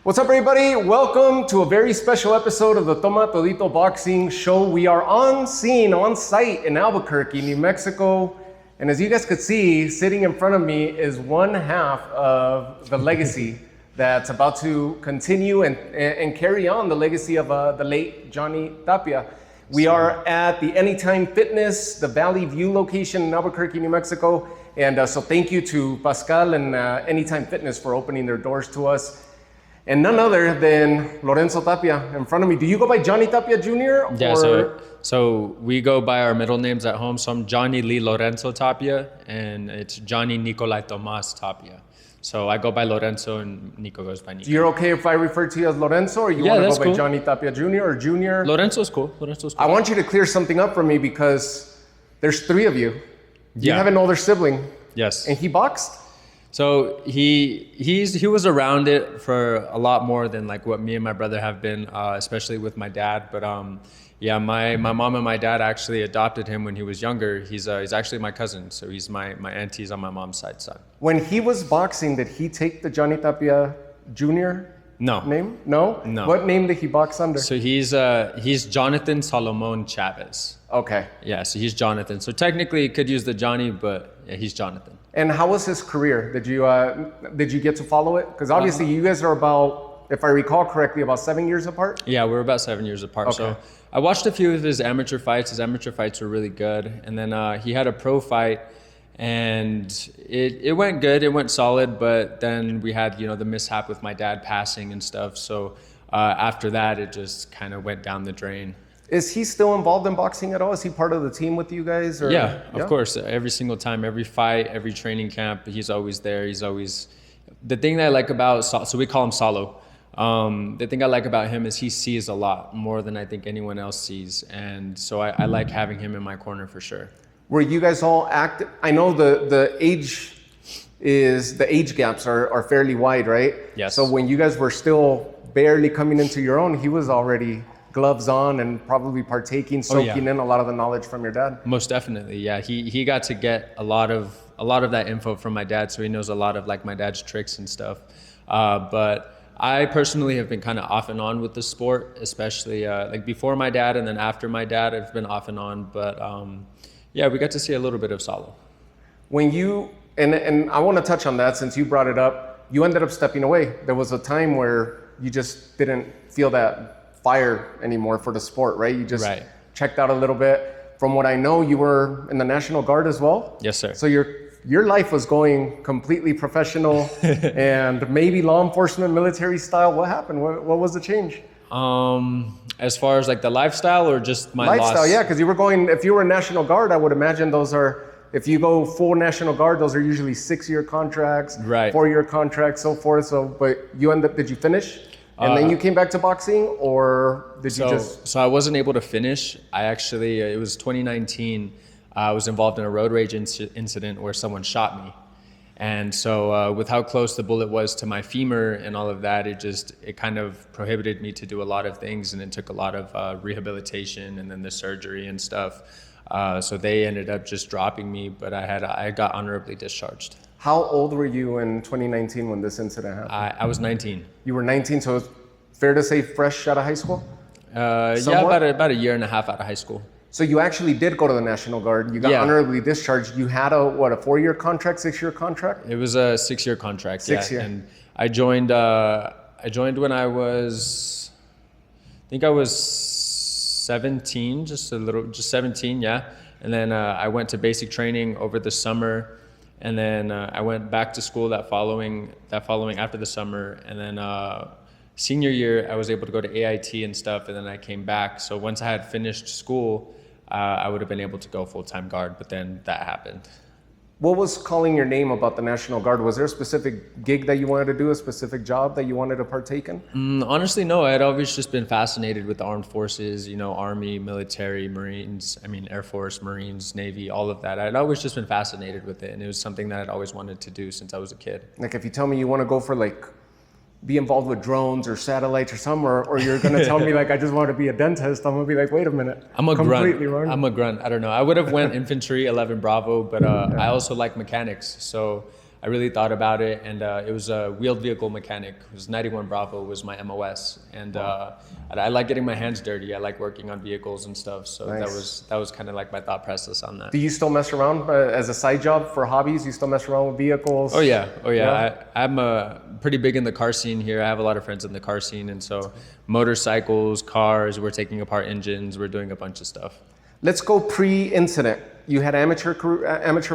What's up, everybody? Welcome to a very special episode of the Toma Todito Boxing Show. We are on scene, on site in Albuquerque, New Mexico. And as you guys could see, sitting in front of me is one half of the legacy that's about to continue and carry on the legacy of the late Johhny Tapia. We are at the Anytime Fitness, the Valley View location in Albuquerque, New Mexico. And so thank you to Pascal and Anytime Fitness for opening their doors to us. And none other than Lorenzo Tapia in front of me. Do you go by Johhny Tapia Jr.? Yeah, so we go by our middle names at home. So I'm Johhny Lorenzo Tapia, and it's Johhny Nicolai Tomas Tapia. So I go by Lorenzo, and Nico goes by Nico. You're okay if I refer to you as Lorenzo, or you want to go by cool. Johhny Tapia Jr. or Junior? Lorenzo's cool. I want you to clear something up for me because there's three of you. You have an older sibling. Yes. And he boxed? So he was around it for a lot more than like what me and my brother have been, especially with my dad. But my mom and my dad actually adopted him when he was younger. He's actually my cousin, so he's my auntie's on my mom's side son. When he was boxing, did he take the Johhny Tapia Jr. No. name? No? No. What name did he box under? So he's Jonathan Solomon Chavez. Okay. Yeah, so he's Jonathan. So technically he could use the Johnny, but yeah, he's Jonathan. And how was his career? Did you get to follow it? Because obviously you guys are about, if I recall correctly, about 7 years apart? Yeah, we're about 7 years apart. Okay. So I watched a few of his amateur fights. His amateur fights were really good. And then he had a pro fight, and it went good. It went solid, but then we had, the mishap with my dad passing and stuff. So after that, it just kind of went down the drain. Is he still involved in boxing at all? Is he part of the team with you guys? Or? Yeah, of course. Every single time, every fight, every training camp, he's always there. He's always... The thing that I like about... So we call him Solo. The thing I like about him is he sees a lot more than I think anyone else sees. And so I like having him in my corner for sure. Were you guys all active? I know the age gaps are fairly wide, right? Yes. So when you guys were still barely coming into your own, he was already gloves on and probably soaking in a lot of the knowledge from your dad. Most definitely, yeah. He got to get a lot of that info from my dad, so he knows a lot of like my dad's tricks and stuff. But I personally have been kind of off and on with the sport, especially like before my dad and then after my dad, I've been off and on. But we got to see a little bit of Salo. When you, and I want to touch on that since you brought it up, you ended up stepping away. There was a time where you just didn't feel that fire anymore for the sport, right? You just checked out a little bit. From what I know, you were in the National Guard as well? Yes, sir. So your life was going completely professional and maybe law enforcement, military style. What happened? What was the change? As far as like the lifestyle or just my lifestyle, loss? Yeah, because if you were National Guard, I would imagine those are, if you go full National Guard, those are usually 6-year contracts, 4-year contracts, so forth. So, but did you finish? And then you came back to boxing, or did you just... So I wasn't able to finish. I actually, it was 2019, I was involved in a road rage incident where someone shot me. And so with how close the bullet was to my femur and all of that, it kind of prohibited me to do a lot of things, and it took a lot of rehabilitation and then the surgery and stuff. So they ended up just dropping me, but I got honorably discharged. How old were you in 2019 when this incident happened? I was 19. You were 19, so it's fair to say fresh out of high school? About a year and a half out of high school. So you actually did go to the National Guard. You got honorably discharged. You had a 4-year contract, 6-year contract? It was a 6-year contract. 6 year. And I joined when I was 17, just 17, yeah. And then I went to basic training over the summer. And then I went back to school that following after the summer. And then senior year, I was able to go to AIT and stuff. And then I came back. So once I had finished school, I would have been able to go full-time guard. But then that happened. What was calling your name about the National Guard? Was there a specific gig that you wanted to do, a specific job that you wanted to partake in? Honestly, no. I'd always just been fascinated with the armed forces, Army, military, Marines, Air Force, Marines, Navy, all of that. I'd always just been fascinated with it. And it was something that I'd always wanted to do since I was a kid. Like if you tell me you want to go for be involved with drones or satellites or something, or you're going to tell me I just want to be a dentist, I'm going to be like, wait a minute. I'm a completely grunt. Wrong. I'm a grunt. I don't know. I would have went infantry, 11 Bravo, but I also like mechanics. So I really thought about it, and it was a wheeled vehicle mechanic. It was 91 Bravo was my MOS, and I like getting my hands dirty. I like working on vehicles and stuff. So Nice. that was kind of like my thought process on that. Do you still mess around as a side job for hobbies? You still mess around with vehicles? Oh yeah. I'm pretty big in the car scene here. I have a lot of friends in the car scene, and so motorcycles, cars, we're taking apart engines, we're doing a bunch of stuff. Let's go pre-incident. You had amateur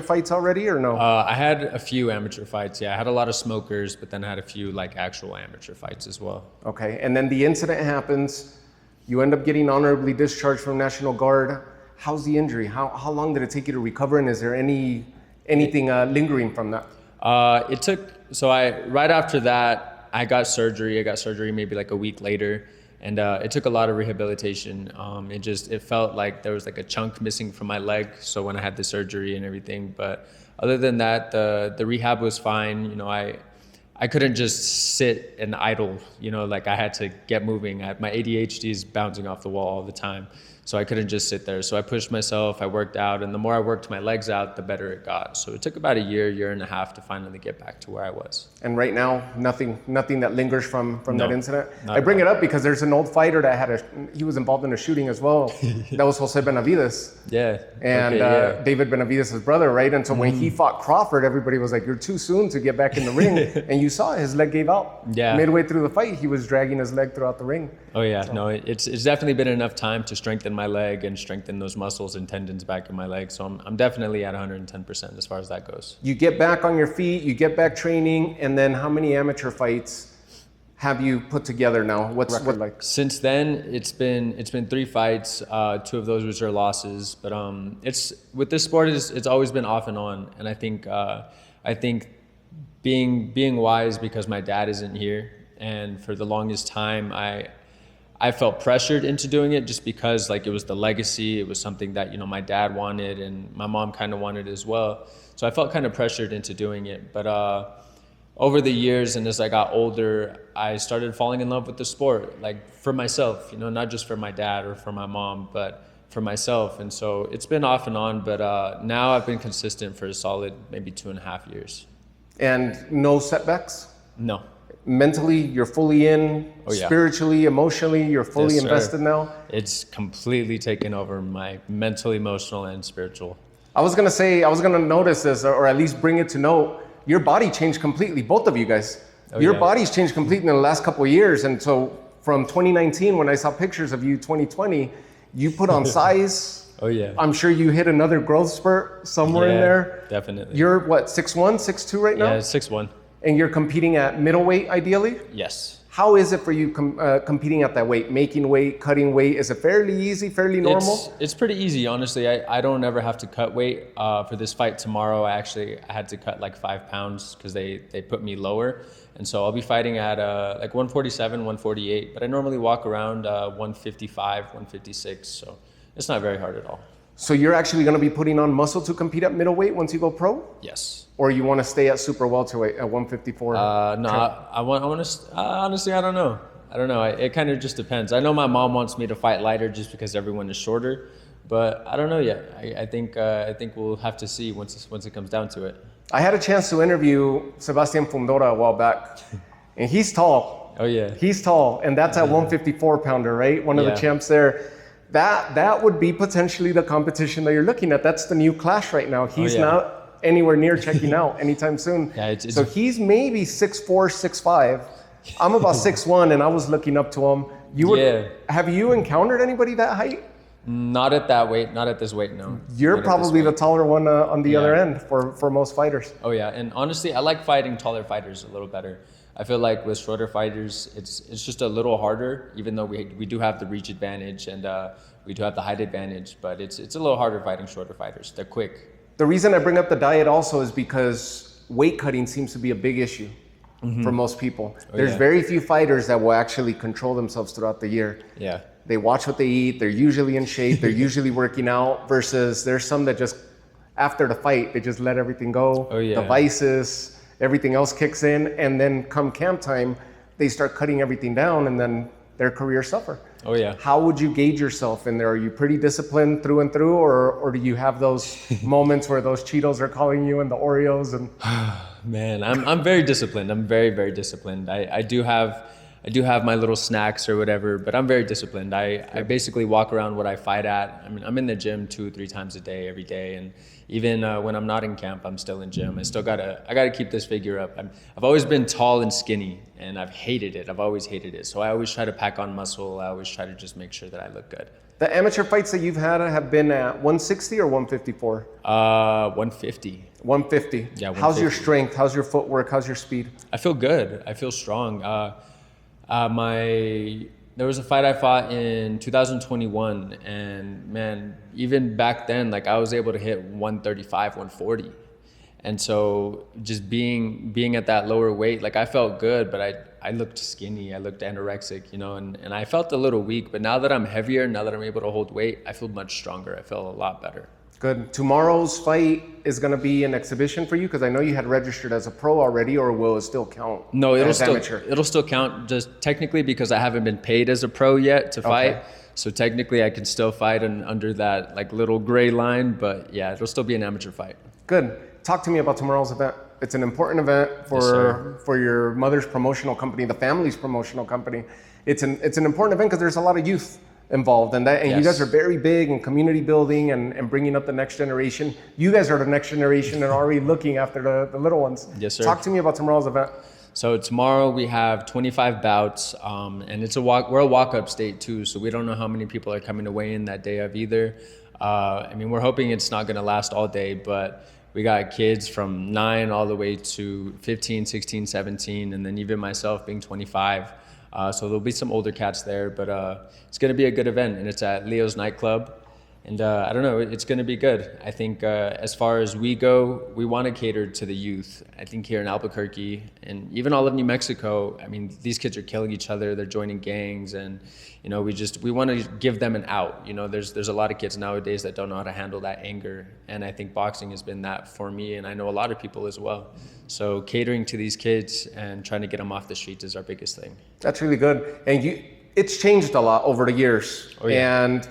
fights already, or no? I had a few amateur fights. Yeah, I had a lot of smokers, but then I had a few like actual amateur fights as well. Okay, and then the incident happens. You end up getting honorably discharged from National Guard. How's the injury? How long did it take you to recover, and is there anything lingering from that? Right after that, I got surgery. I got surgery maybe like a week later. And it took a lot of rehabilitation. It felt like there was like a chunk missing from my leg. So when I had the surgery and everything, but other than that, the rehab was fine. You know, I couldn't just sit and idle. You know, like I had to get moving. My ADHD is bouncing off the wall all the time. So I couldn't just sit there. So I pushed myself, I worked out, and the more I worked my legs out, the better it got. So it took about a year and a half to finally get back to where I was. And right now, nothing that lingers from that incident? Not I bring it up because there's an old fighter that he was involved in a shooting as well. That was Jose Benavides. Yeah. And David Benavides' brother, right? And so when he fought Crawford, everybody was like, you're too soon to get back in the ring. And you saw his leg gave out. Yeah. Midway through the fight, he was dragging his leg throughout the ring. Oh yeah, no, it's definitely been enough time to strengthen my leg and strengthen those muscles and tendons back in my leg. So I'm definitely at 110% as far as that goes. You get back on your feet, you get back training, and then how many amateur fights have you put together now? What's record like? Since then, it's been 3 fights. 2 of those which are losses, but it's with this sport it's always been off and on, and I think being wise because my dad isn't here, and for the longest time I felt pressured into doing it just because like it was the legacy. It was something that, you know, my dad wanted and my mom kind of wanted as well. So I felt kind of pressured into doing it. But over the years and as I got older, I started falling in love with the sport, like for myself, you know, not just for my dad or for my mom, but for myself. And so it's been off and on, but now I've been consistent for a solid maybe 2.5 years. And no setbacks? No. Mentally, you're fully in. Oh, yeah. Spiritually, emotionally, you're fully invested now. It's completely taken over my mental, emotional, and spiritual. I was gonna notice this, or at least bring it to note. Your body changed completely, both of you guys. Your body's changed completely in the last couple of years, and so from 2019, when I saw pictures of you 2020, you put on size. Oh yeah. I'm sure you hit another growth spurt somewhere in there. Definitely. You're what, 6'1", 6'2" right now? Yeah, 6'1". And you're competing at middleweight, ideally? Yes. How is it for you competing at that weight, making weight, cutting weight? Is it fairly easy, fairly normal? It's pretty easy, honestly. I don't ever have to cut weight. For this fight tomorrow, I had to cut like 5 pounds because they put me lower. And so I'll be fighting at like 147, 148, but I normally walk around 155, 156. So it's not very hard at all. So you're actually going to be putting on muscle to compete at middleweight once you go pro? Yes. Or you want to stay at super welterweight at 154? No, I want to. Honestly, I don't know. It kind of just depends. I know my mom wants me to fight lighter just because everyone is shorter, but I don't know yet. I think we'll have to see once it comes down to it. I had a chance to interview Sebastian Fundora a while back, and he's tall. Oh yeah. He's tall, and that's at 154 pounder, right? One of the champs there. That would be potentially the competition that you're looking at. That's the new clash right now. He's not anywhere near checking out anytime soon. So he's maybe 6'4", 6'5". I'm about 6'1", and I was looking up to him. Have you encountered anybody that height? Not at that weight, not at this weight, no. You're probably the taller one on the other end for most fighters. Oh yeah, and honestly, I like fighting taller fighters a little better. I feel like with shorter fighters, it's just a little harder, even though we do have the reach advantage and we do have the height advantage, but it's a little harder fighting shorter fighters. They're quick. The reason I bring up the diet also is because weight cutting seems to be a big issue for most people. There's very few fighters that will actually control themselves throughout the year. Yeah. They watch what they eat, they're usually in shape, they're usually working out, versus there's some that just, after the fight, they just let everything go. The vices, everything else kicks in, and then come camp time, they start cutting everything down, and then their careers suffer. Oh yeah. How would you gauge yourself in there? Are you pretty disciplined through and through, or do you have those moments where those Cheetos are calling you and the Oreos? And Man, I'm very disciplined. I'm very, very disciplined. I do have my little snacks or whatever, but I'm very disciplined. I basically walk around what I fight at. I mean, I'm in the gym 2-3 times a day, every day, and even when I'm not in camp, I'm still in gym. I gotta keep this figure up. I've always been tall and skinny, and I've hated it. I've always hated it. So I always try to pack on muscle. I always try to just make sure that I look good. The amateur fights that you've had have been at 160 or 154? 150. 150. Yeah, 150. How's your strength? How's your footwork? How's your speed? I feel good. I feel strong. There was a fight I fought in 2021, and man, even back then, like I was able to hit 135, 140. And so just being at that lower weight, like I felt good, but I looked skinny, I looked anorexic, and I felt a little weak. But now that I'm heavier, now that I'm able to hold weight, I feel much stronger. I feel a lot better. Good. Tomorrow's fight is going to be an exhibition for you, because I know you had registered as a pro already, or will it still count? No, amateur? It'll still count, just technically because I haven't been paid as a pro yet to fight. Okay. So technically I can still fight under that like little gray line, but yeah, it'll still be an amateur fight. Good. Talk to me about tomorrow's event. It's an important event for your mother's promotional company, the family's promotional company. It's an important event because there's a lot of youth involved in that, and Yes. you guys are very big in community building and bringing up the next generation. You guys are the next generation and already looking after the little ones. Yes, sir. Talk to me about tomorrow's event. So tomorrow we have 25 bouts, and it's we're a walk-up state too, so we don't know how many people are coming to weigh in that day of either. I mean, we're hoping it's not going to last all day, but we got kids from 9 all the way to 15, 16, 17, and then even myself being 25. So there'll be some older cats there, but it's going to be a good event, and it's at Leo's nightclub. And I don't know, it's going to be good. I think as far as we go, we want to cater to the youth. I think here in Albuquerque and even all of New Mexico, I mean, these kids are killing each other. They're joining gangs, and we want to give them an out. There's a lot of kids nowadays that don't know how to handle that anger, and I think boxing has been that for me, and I know a lot of people as well. So catering to these kids and trying to get them off the streets is our biggest thing. That's really good. And it's changed a lot over the years. Oh, yeah. And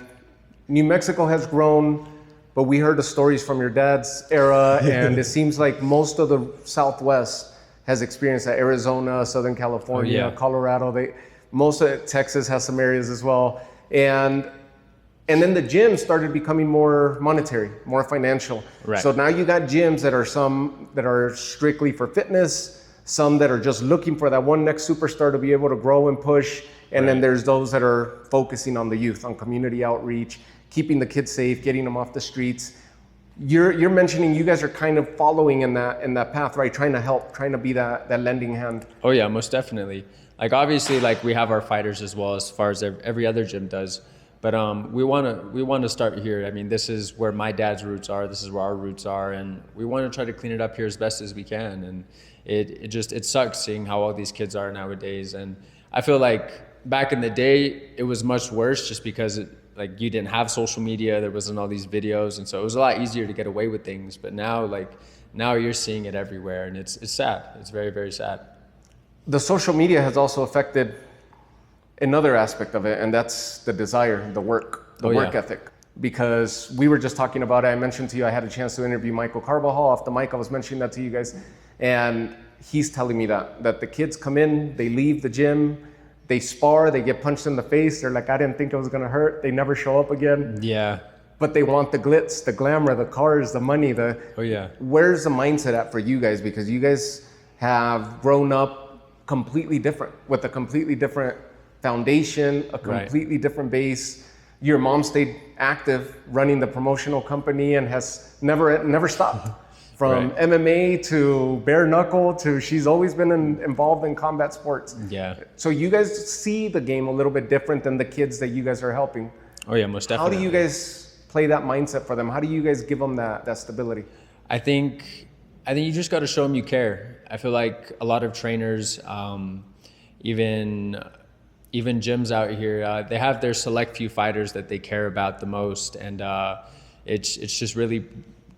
New Mexico has grown, but we heard the stories from your dad's era, and it seems like most of the Southwest has experienced that. Arizona, Southern California, Oh, yeah. Colorado, most of Texas has some areas as well. And then the gyms started becoming more monetary, more financial. Right. So now you got gyms that are some that are strictly for fitness, some that are just looking for that one next superstar to be able to grow and push. And then there's those that are focusing on the youth, on community outreach, keeping the kids safe, getting them off the streets. You're mentioning you guys are kind of following in that path, right? Trying to help, trying to be that lending hand. Oh yeah, most definitely. Like obviously, like we have our fighters as well, as far as every other gym does. But we want to start here. I mean, this is where my dad's roots are. This is where our roots are, and we want to try to clean it up here as best as we can. And it sucks seeing how all these kids are nowadays. And I feel like back in the day, it was much worse just because like you didn't have social media, there wasn't all these videos, and so it was a lot easier to get away with things. But now you're seeing it everywhere, and it's sad. It's very, very sad. The social media has also affected another aspect of it, and that's the desire, the work ethic. Because we were just talking about it. I mentioned to you I had a chance to interview Michael Carvajal off the mic. I was mentioning that to you guys, and he's telling me that the kids come in, they leave the gym, they spar, they get punched in the face. They're like, I didn't think it was gonna hurt. They never show up again. Yeah. But they want the glitz, the glamour, the cars, the money, Oh yeah. Where's the mindset at for you guys? Because you guys have grown up completely different, with a completely different foundation, a completely different base. Your mom stayed active running the promotional company and has never stopped. From MMA to bare knuckle to she's always been involved in combat sports. Yeah. So you guys see the game a little bit different than the kids that you guys are helping. Oh yeah, most definitely. How do you guys play that mindset for them? How do you guys give them that stability? I think you just got to show them you care. I feel like a lot of trainers, even gyms out here, they have their select few fighters that they care about the most, and it's just really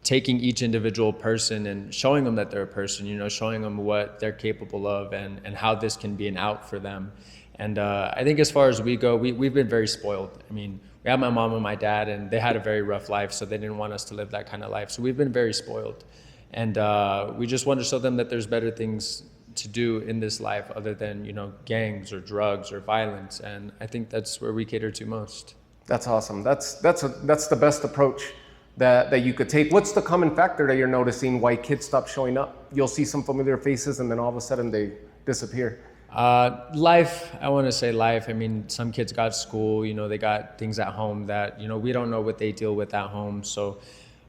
taking each individual person and showing them that they're a person, showing them what they're capable of and how this can be an out for them. And I think as far as we go, we've been very spoiled. I mean, we have my mom and my dad, and they had a very rough life, so they didn't want us to live that kind of life. So we've been very spoiled. And we just want to show them that there's better things to do in this life other than, gangs or drugs or violence. And I think that's where we cater to most. That's awesome. That's the best approach that you could take. What's the common factor that you're noticing why kids stop showing up? You'll see some familiar faces and then all of a sudden they disappear. Life, I want to say life. I mean, some kids got school, they got things at home that, we don't know what they deal with at home. So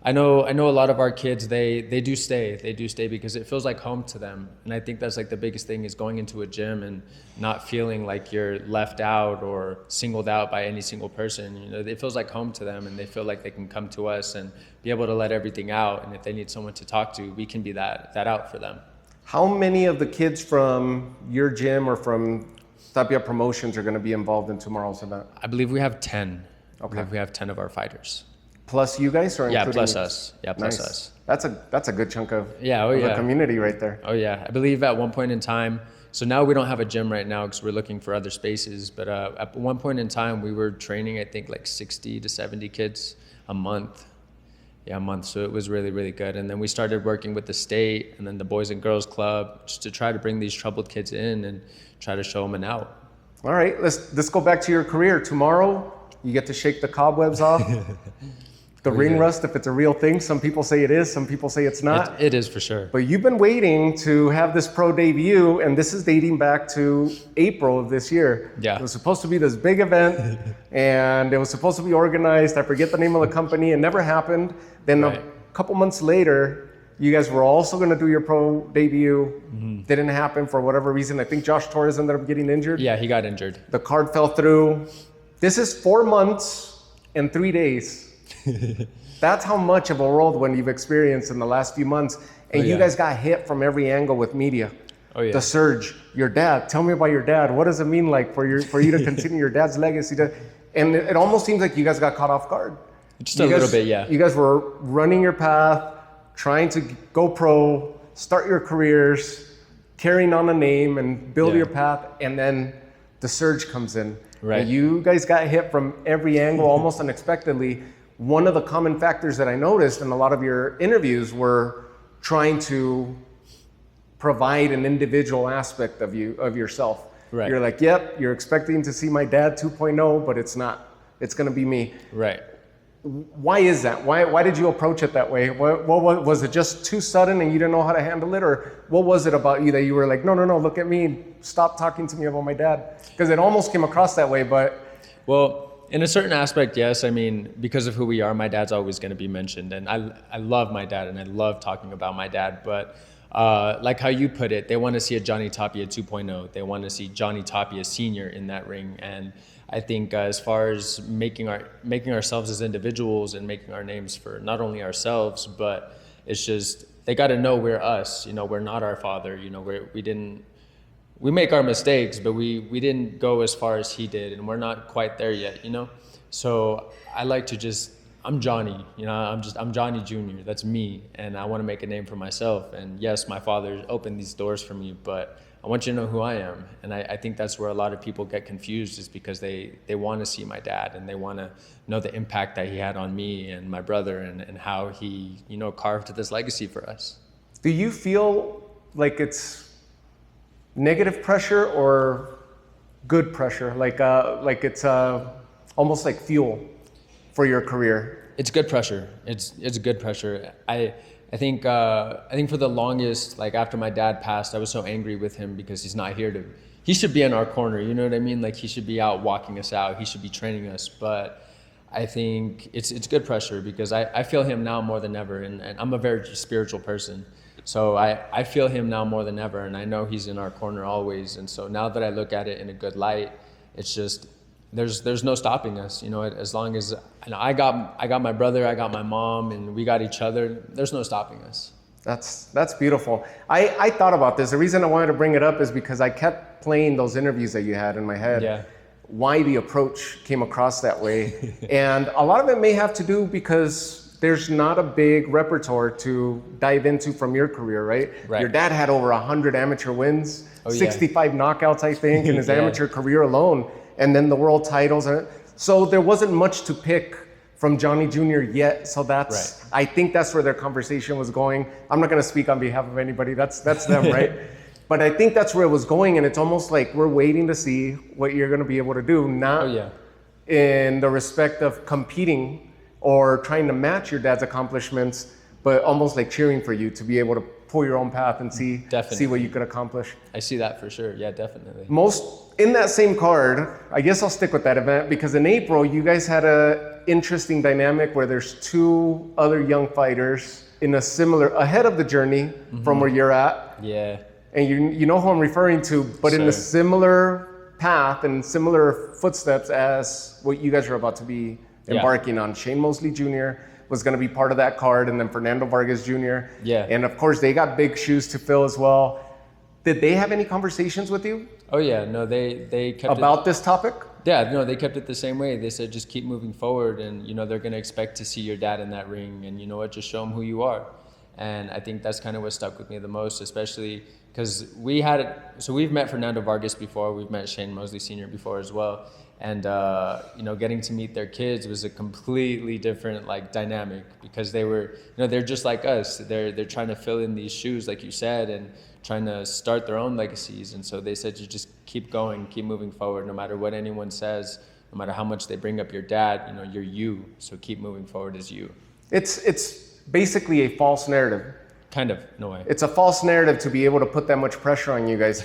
I know a lot of our kids, they do stay because it feels like home to them. And I think that's like the biggest thing is going into a gym and not feeling like you're left out or singled out by any single person. It feels like home to them, and they feel like they can come to us and be able to let everything out. And if they need someone to talk to, we can be that out for them. How many of the kids from your gym or from Tapia Promotions are going to be involved in tomorrow's event? I believe we have 10. Okay. I believe we have 10 of our fighters. Plus you guys, or including plus us. Yeah, plus nice. us. That's a good chunk of the community right there. Oh yeah, I believe at one point in time. So now we don't have a gym right now because we're looking for other spaces. But at one point in time, we were training, I think, like 60 to 70 kids a month. Yeah, a month. So it was really, really good. And then we started working with the state and then the Boys and Girls Club just to try to bring these troubled kids in and try to show them an out. All right, let's go back to your career. Tomorrow, you get to shake the cobwebs off. The ring rust, if it's a real thing. Some people say it is, some people say it's not. It is for sure. But you've been waiting to have this pro debut, and this is dating back to April of this year. Yeah. It was supposed to be this big event, and it was supposed to be organized. I forget the name of the company. It never happened. Then a couple months later, you guys were also going to do your pro debut. Mm-hmm. Didn't happen for whatever reason. I think Josh Torres ended up getting injured. Yeah, he got injured. The card fell through. This is 4 months and 3 days. That's how much of a whirlwind you've experienced in the last few months. And you guys got hit from every angle with media. Oh, yeah. The surge, your dad. Tell me about your dad. What does it mean like for you to continue your dad's legacy? And it almost seems like you guys got caught off guard. Just a little bit, yeah. You guys were running your path, trying to go pro, start your careers, carrying on a name and build your path. And then the surge comes in. Right. And you guys got hit from every angle almost unexpectedly. One of the common factors that I noticed in a lot of your interviews were trying to provide an individual aspect of yourself. Right. You're like, yep, you're expecting to see my dad 2.0, but it's not. It's going to be me. Right. Why is that? Why did you approach it that way? What was it just too sudden and you didn't know how to handle it? Or what was it about you that you were like, no, look at me. Stop talking to me about my dad. Because it almost came across that way, but... Well, in a certain aspect, yes. I mean, because of who we are, my dad's always going to be mentioned. And I love my dad and I love talking about my dad. But like how you put it, they want to see a Johhny Tapia 2.0. They want to see Johhny Tapia Sr. in that ring. And I think as far as making ourselves as individuals and making our names for not only ourselves, but it's just, they got to know we're us. We're not our father. We make our mistakes, but we didn't go as far as he did, and we're not quite there yet, So I like to I'm Johhny, I'm Johhny Jr. That's me, and I want to make a name for myself. And yes, my father opened these doors for me, but I want you to know who I am. And I think that's where a lot of people get confused, is because they want to see my dad and they want to know the impact that he had on me and my brother and how he, carved this legacy for us. Do you feel like it's negative pressure or good pressure? Like it's almost like fuel for your career? It's good pressure. It's good pressure. I think for the longest, like after my dad passed, I was so angry with him because he's not here he should be in our corner, you know what I mean? Like he should be out walking us out. He should be training us. But I think it's good pressure because I feel him now more than ever. And I'm a very spiritual person. So I feel him now more than ever, and I know he's in our corner always. And so now that I look at it in a good light, it's just, there's no stopping us, as long as I got my brother, I got my mom, and we got each other, there's no stopping us. That's beautiful. I thought about this. The reason I wanted to bring it up is because I kept playing those interviews that you had in my head. Yeah. Why the approach came across that way. And a lot of it may have to do because there's not a big repertoire to dive into from your career, right? Your dad had over 100 amateur wins, 65 knockouts, I think, in his amateur career alone, and then the world titles. So there wasn't much to pick from Johhny Jr. yet. So that's, Right. I think that's where their conversation was going. I'm not going to speak on behalf of anybody. That's them, right? But I think that's where it was going. And it's almost like we're waiting to see what you're going to be able to do, not in the respect of competing or trying to match your dad's accomplishments, but almost like cheering for you to be able to pull your own path and see what you could accomplish. I see that for sure. Yeah, definitely. In that same card, I guess I'll stick with that event, because in April, you guys had a interesting dynamic where there's two other young fighters in a similar, ahead of the journey from where you're at. Yeah. And you know who I'm referring to, but in a similar path and similar footsteps as what you guys are about to be embarking on. Shane Mosley Jr. was going to be part of that card, and then Fernando Vargas Jr. Yeah. And of course, they got big shoes to fill as well. Did they have any conversations with you? Oh yeah, no, they kept about this topic? Yeah, no, they kept it the same way. They said just keep moving forward, and they're going to expect to see your dad in that ring, and you know what, just show them who you are. And I think that's kind of what stuck with me the most, especially because we've met Fernando Vargas before, we've met Shane Mosley Sr. before as well, and getting to meet their kids was a completely different dynamic, because they were they're just like us. They're trying to fill in these shoes, like you said, and trying to start their own legacies. And so they said, you just keep going, keep moving forward, no matter what anyone says, no matter how much they bring up your dad, you're you, so keep moving forward as you. It's basically a false narrative. Kind of, in a way. It's a false narrative to be able to put that much pressure on you guys,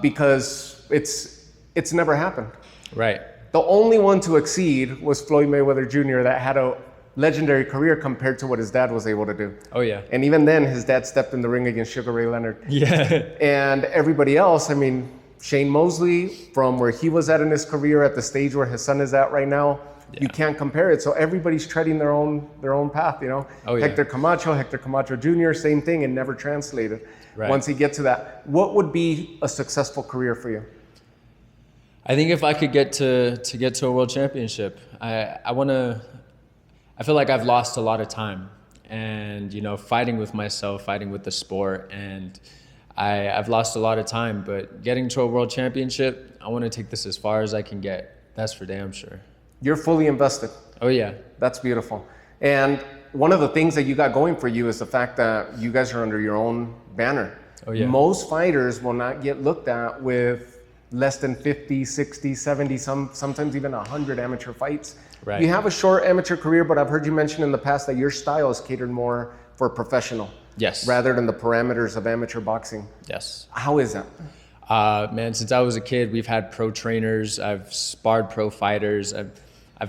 because it's never happened. Right. The only one to exceed was Floyd Mayweather Jr. that had a legendary career compared to what his dad was able to do. Oh yeah. And even then, his dad stepped in the ring against Sugar Ray Leonard. Yeah. And everybody else, I mean, Shane Mosley, from where he was at in his career at the stage where his son is at right now, you can't compare it. So everybody's treading their own path, Oh, yeah. Hector Camacho Jr., same thing, and never translated. Right. Once he gets to that, what would be a successful career for you? I think if I could get to a world championship, I feel like I've lost a lot of time, and fighting with myself, fighting with the sport, and I've lost a lot of time. But getting to a world championship, I want to take this as far as I can get. That's for damn sure. You're fully invested. Oh yeah. That's beautiful. And one of the things that you got going for you is the fact that you guys are under your own banner. Oh yeah. Most fighters will not get looked at with less than 50, 60, 70, sometimes even 100 amateur fights. Right. You have a short amateur career, but I've heard you mention in the past that your style is catered more for professional. Yes. Rather than the parameters of amateur boxing. Yes. How is that? Man, since I was a kid, we've had pro trainers. I've sparred pro fighters. I've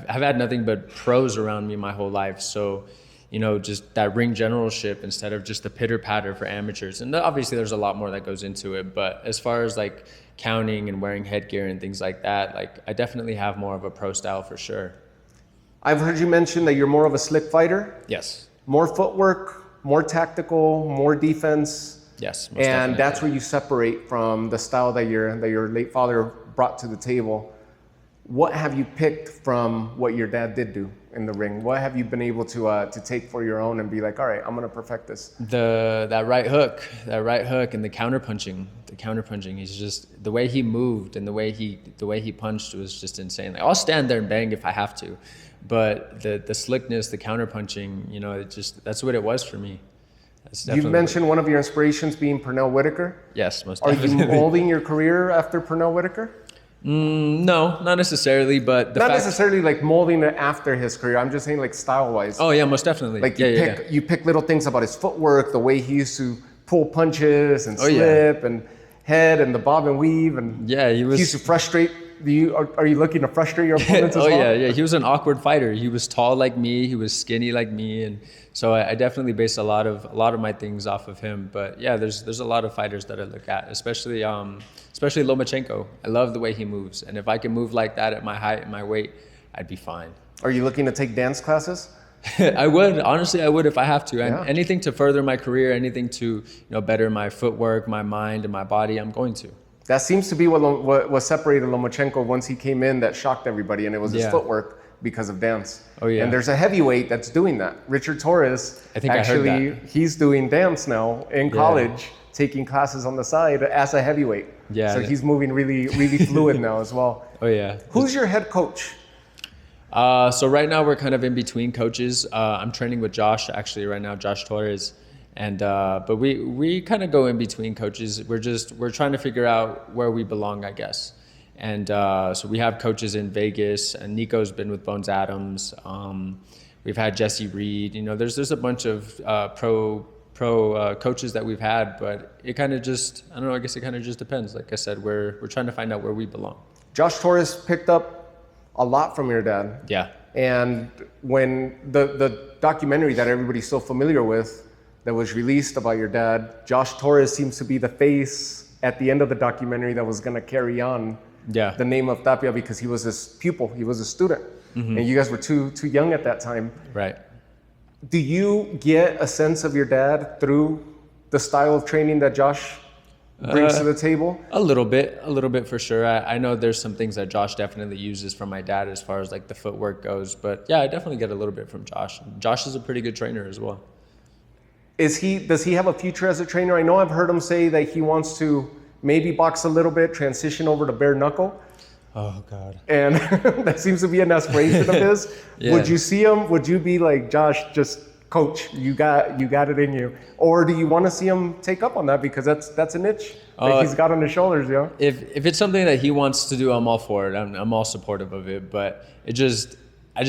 had nothing but pros around me my whole life. So, just that ring generalship instead of just the pitter patter for amateurs. And obviously there's a lot more that goes into it. But as far as counting and wearing headgear and things like that, I definitely have more of a pro style for sure. I've heard you mention that you're more of a slick fighter. Yes. More footwork, more tactical, more defense. Yes. And definitely. That's where you separate from the style that your late father brought to the table. What have you picked from what your dad did do in the ring? What have you been able to take for your own and be like, all right, I'm going to perfect this? That right hook and the counter punching. He's just, the way he moved and the way he punched was just insane. I'll stand there and bang if I have to, but the slickness, the counter punching, that's what it was for me. You've mentioned one of your inspirations being Pernell Whitaker. Yes, most definitely. Are you molding your career after Pernell Whitaker? No, not necessarily, but not necessarily molding it after his career. I'm just saying style-wise. Oh yeah, most definitely. You pick little things about his footwork, the way he used to pull punches and slip and head and the bob and weave, and he used to frustrate. Are you looking to frustrate your opponents as well? Yeah. He was an awkward fighter. He was tall like me. He was skinny like me, and so I definitely base a lot of my things off of him. But yeah, there's a lot of fighters that I look at, especially Lomachenko. I love the way he moves, and if I can move like that at my height and my weight, I'd be fine. Are you looking to take dance classes? I would, honestly, if I have to. And anything to further my career, anything to better my footwork, my mind, and my body, I'm going to. That seems to be what separated Lomachenko once he came in. That shocked everybody, and it was his footwork because of dance. Oh yeah. And there's a heavyweight that's doing that. Richard Torres. I think I heard that. He's doing dance now in college, taking classes on the side as a heavyweight. Yeah. So he's moving really, really fluid now as well. Oh yeah. Who's your head coach? So right now we're kind of in between coaches. I'm training with Josh actually right now, Josh Torres, and but we kind of go in between coaches. We're trying to figure out where we belong, I guess. And so we have coaches in Vegas, and Nico's been with Bones Adams. We've had Jesse Reed. You know, there's a bunch of pro coaches that we've had, but it kind of just, I don't know, I guess it kind of just depends. Like I said, we're trying to find out where we belong. Josh Torres picked up a lot from your dad. Yeah. And when the documentary that everybody's so familiar with that was released about your dad, Josh Torres seems to be the face at the end of the documentary that was going to carry on the name of Tapia, because he was his pupil, he was a student. And you guys were too young at that time. Right. Do you get a sense of your dad through the style of training that Josh brings to the table? A little bit for sure. I know there's some things that Josh definitely uses from my dad as far as like the footwork goes, but yeah, I definitely get a little bit from Josh. Josh is a pretty good trainer as well. Does he have a future as a trainer? I know I've heard him say that he wants to maybe box a little bit, transition over to bare knuckle. Oh God. And that seems to be an aspiration of his. Yeah. Would you see him? Would you be like, Josh, just coach, you got it in you? Or do you want to see him take up on that, because that's an itch that he's got on his shoulders, you know? If it's something that he wants to do, I'm all for it. I'm all supportive of it, but I just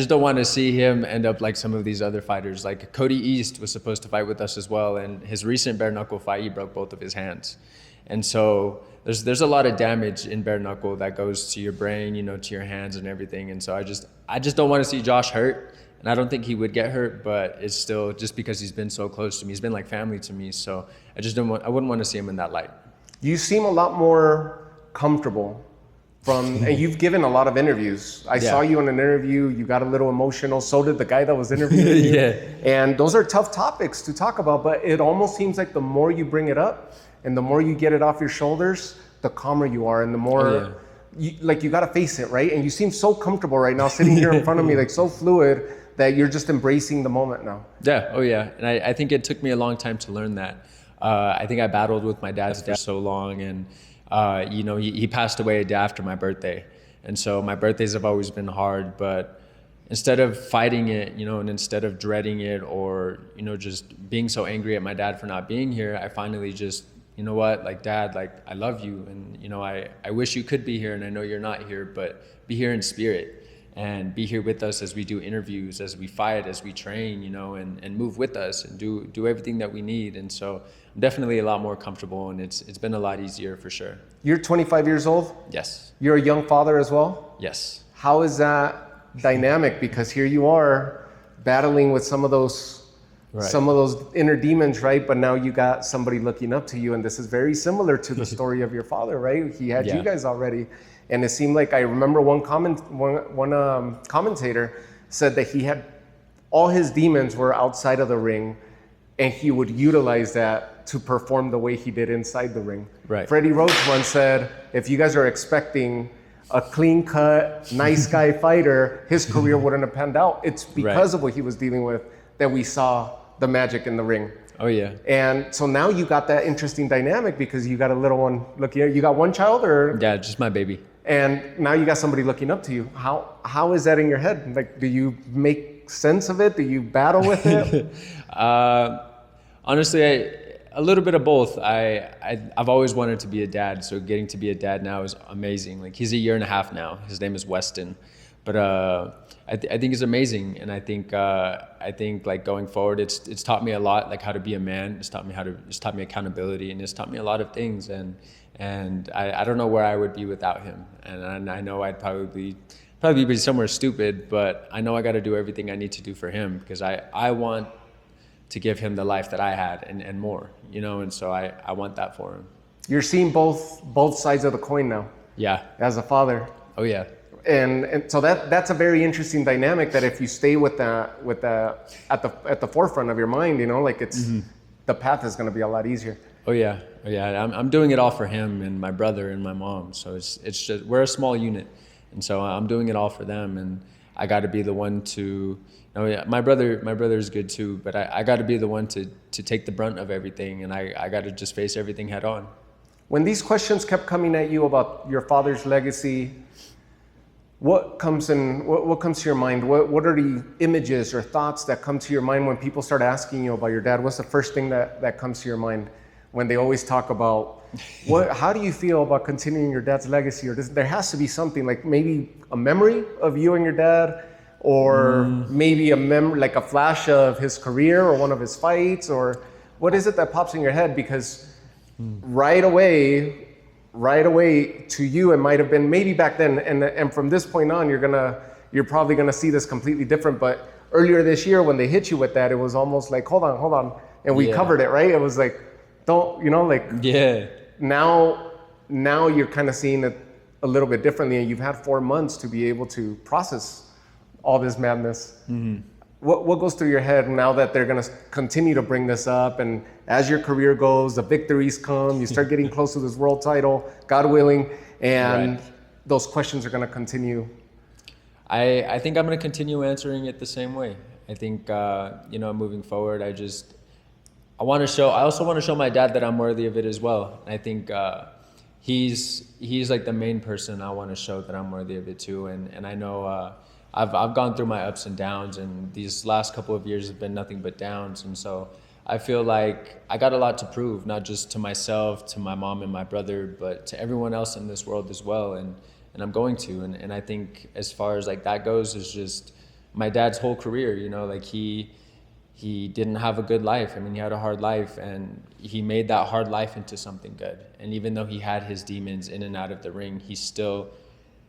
don't want to see him end up like some of these other fighters. Like Cody East was supposed to fight with us as well, and his recent bare knuckle fight, he broke both of his hands. And so there's a lot of damage in bare knuckle that goes to your brain, you know, to your hands and everything. And so I just don't want to see Josh hurt. And I don't think he would get hurt, but it's still just because he's been so close to me. He's been like family to me. So I wouldn't want to see him in that light. You seem a lot more comfortable and you've given a lot of interviews. I saw you in an interview, you got a little emotional. So did the guy that was interviewing you. Yeah. And those are tough topics to talk about, but it almost seems like the more you bring it up and the more you get it off your shoulders, the calmer you are, and the more you got to face it, right? And you seem so comfortable right now sitting here in front of me, like so fluid, that you're just embracing the moment now. Yeah, oh yeah. And I think it took me a long time to learn that. I think I battled with my dad's death so long, and you know, he passed away a day after my birthday. And so my birthdays have always been hard, but instead of fighting it, you know, and instead of dreading it, or, you know, just being so angry at my dad for not being here, I finally just, you know what, like, Dad, like, I love you, and, you know, I wish you could be here, and I know you're not here, but be here in spirit, and be here with us as we do interviews, as we fight, as we train, you know, and move with us and do everything that we need. And so I'm definitely a lot more comfortable, and it's been a lot easier for sure. You're 25 years old? Yes. You're a young father as well? Yes. How is that dynamic? Because here you are battling with some of those inner demons, right? But now you got somebody looking up to you, and this is very similar to the story of your father, right? He had you guys already, and it seemed like, I remember one commentator said that he had all his demons were outside of the ring, and he would utilize that to perform the way he did inside the ring. Right. Freddie Roach once said, if you guys are expecting a clean-cut, nice guy fighter, his career wouldn't have panned out. It's because of what he was dealing with that we saw the magic in the ring. Oh yeah. And so now you got that interesting dynamic, because you got a little one looking at you. Got one child, or? Yeah, just my baby. And now you got somebody looking up to you. How is that in your head? Like, do you make sense of it? Do you battle with it? Honestly, a little bit of both. I've always wanted to be a dad, so getting to be a dad now is amazing. Like, he's a year and a half now. His name is Weston, but I think it's amazing, and I think like going forward, it's taught me a lot, like how to be a man. It's taught me accountability, and it's taught me a lot of things. And I don't know where I would be without him. And I know I'd probably be somewhere stupid, but I know I got to do everything I need to do for him, because I want to give him the life that I had and more, you know. And so I want that for him. You're seeing both sides of the coin now. Yeah. As a father. Oh yeah. And so that's a very interesting dynamic, that if you stay with that at the forefront of your mind, you know, like it's the path is going to be a lot easier. Oh yeah. I'm doing it all for him and my brother and my mom. So it's just, we're a small unit, and so I'm doing it all for them, and I got to be the one to. My brother is good too, but I got to be the one to take the brunt of everything, and I got to just face everything head on. When these questions kept coming at you about your father's legacy, what comes to your mind? What are the images or thoughts that come to your mind when people start asking you about your dad? What's the first thing that comes to your mind when they always talk about how do you feel about continuing your dad's legacy? Or there has to be something like maybe a memory of you and your dad, or maybe a memory, like a flash of his career or one of his fights, or what is it that pops in your head? Because right away to you, it might have been maybe back then, and from this point on, you're probably gonna see this completely different. But earlier this year, when they hit you with that, it was almost like, hold on, and we covered it, right? It was like, now you're kind of seeing it a little bit differently, and you've had 4 months to be able to process all this madness. What goes through your head now that they're gonna continue to bring this up, and as your career goes, the victories come, you start getting close to this world title, God willing, and those questions are gonna continue? I think I'm gonna continue answering it the same way. I think, moving forward, I also want to show my dad that I'm worthy of it as well. I think he's like the main person I want to show that I'm worthy of it too. And I know I've gone through my ups and downs, and these last couple of years have been nothing but downs. And so I feel like I got a lot to prove, not just to myself, to my mom and my brother, but to everyone else in this world as well. And I'm going to. And I think as far as like that goes, is just my dad's whole career, like he didn't have a good life. I mean, he had a hard life, and he made that hard life into something good. And even though he had his demons in and out of the ring, he still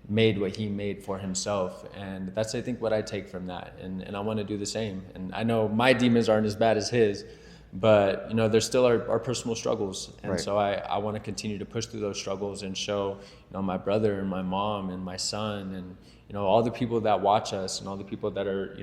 made what he made for himself. And that's, I think, what I take from that. And I want to do the same. And I know my demons aren't as bad as his, but, there's still our personal struggles. And so I want to continue to push through those struggles and show, my brother and my mom and my son and, all the people that watch us and all the people that are,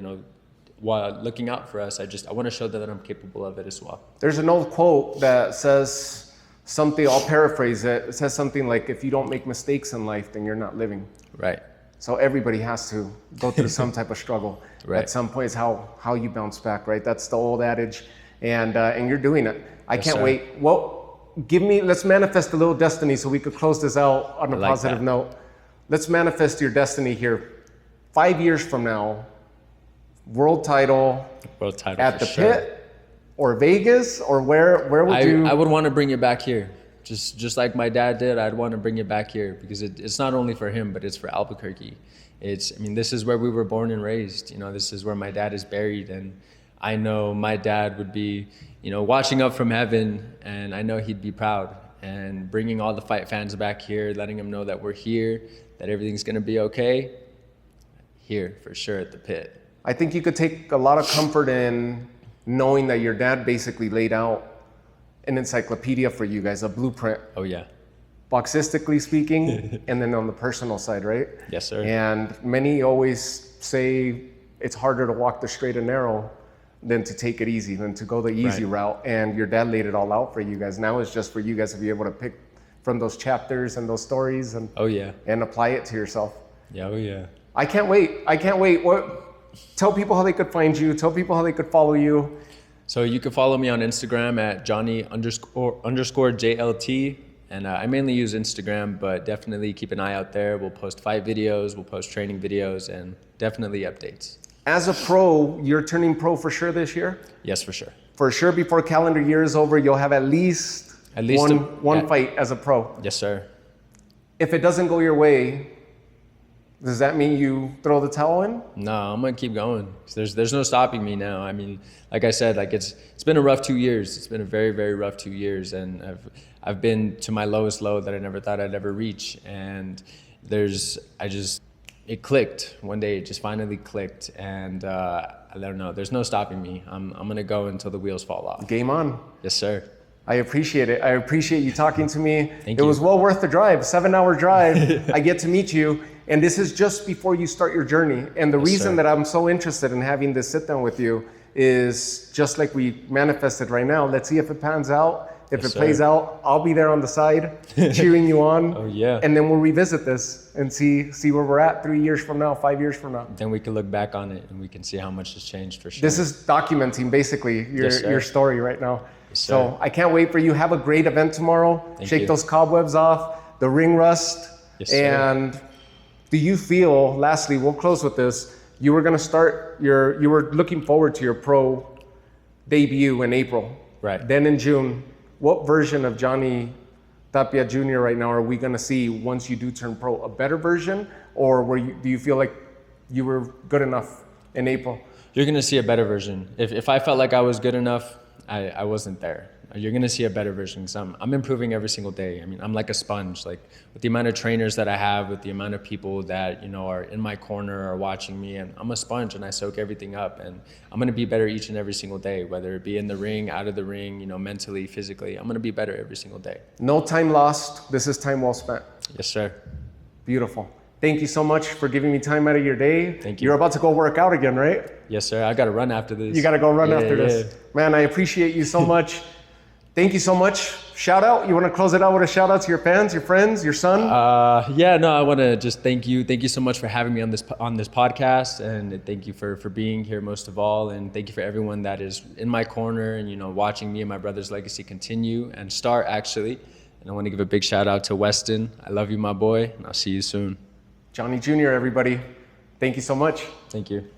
while looking out for us. I want to show that I'm capable of it as well. There's an old quote that says something, I'll paraphrase it. It says something like, if you don't make mistakes in life, then you're not living. Right. So everybody has to go through some type of struggle. At some point is how you bounce back, right? That's the old adage. And you're doing it. I can't wait. Well, let's manifest a little destiny so we could close this out on a positive note. Let's manifest your destiny here. 5 years from now, world title at the pit or Vegas, or where would you? I would want to bring it back here, just like my dad did. I'd want to bring it back here because it's not only for him, but it's for Albuquerque. This is where we were born and raised. This is where my dad is buried, and I know my dad would be, watching up from heaven, and I know he'd be proud. And bringing all the fight fans back here, letting them know that we're here, that everything's gonna be okay. Here for sure at the pit. I think you could take a lot of comfort in knowing that your dad basically laid out an encyclopedia for you guys, a blueprint. Oh yeah. Boxistically speaking, and then on the personal side, right? Yes, sir. And many always say it's harder to walk the straight and narrow than to take it easy, than to go the easy route. And your dad laid it all out for you guys. Now it's just for you guys to be able to pick from those chapters and those stories and and apply it to yourself. Yeah, oh yeah. I can't wait. Tell people how they could find you. Tell people how they could follow you. So you can follow me on Instagram at Johhny_JLT. And I mainly use Instagram, but definitely keep an eye out there. We'll post fight videos, we'll post training videos, and definitely updates. As a pro, you're turning pro for sure this year? Yes, for sure. For sure, before calendar year is over, you'll have at least one fight as a pro. Yes, sir. If it doesn't go your way, does that mean you throw the towel in? No, I'm gonna keep going. There's no stopping me now. I mean, like I said, it's been a rough 2 years. It's been a very, very rough 2 years, and I've been to my lowest low that I never thought I'd ever reach. And it clicked one day. It just finally clicked, and I don't know. There's no stopping me. I'm gonna go until the wheels fall off. Game on. Yes, sir. I appreciate it. I appreciate you talking to me. Thank you. It was well worth the drive, 7-hour drive. I get to meet you. And this is just before you start your journey. And the reason that I'm so interested in having this sit down with you is just like we manifested right now. Let's see if it pans out. If it plays out, I'll be there on the side cheering you on. Oh yeah. And then we'll revisit this and see where we're at 3 years from now, 5 years from now. Then we can look back on it and we can see how much has changed for sure. This is documenting basically your story right now. Yes, so I can't wait for you. Have a great event tomorrow. Thank Shake you. those cobwebs off, the ring rust, yes, sir. and do you feel, lastly, we'll close with this, you were going to start you were looking forward to your pro debut in April. Right. Then in June, what version of Johhny Tapia Jr. right now are we going to see once you do turn pro? A better version, or do you feel like you were good enough in April? You're going to see a better version. If I felt like I was good enough, I wasn't there. You're going to see a better version because I'm improving every single day. I mean, I'm like a sponge. Like with the amount of trainers that I have, with the amount of people that, you know, are in my corner or watching me, and I'm a sponge and I soak everything up, and I'm going to be better each and every single day, whether it be in the ring, out of the ring, you know, mentally, physically. I'm going to be better every single day. No time lost. This is time well spent. Yes, sir. Beautiful. Thank you so much for giving me time out of your day. Thank you. You're about to go work out again, right? Yes, sir. I got to run after this. You got to go run after this. Man, I appreciate you so much. Thank you so much. Shout out. You want to close it out with a shout out to your fans, your friends, your son? I want to just thank you. Thank you so much for having me on this podcast, and thank you for being here most of all, and thank you for everyone that is in my corner and, you know, watching me and my brother's legacy continue and start, actually. And I want to give a big shout out to Weston. I love you, my boy, and I'll see you soon. Johhny Jr., everybody. Thank you so much. Thank you.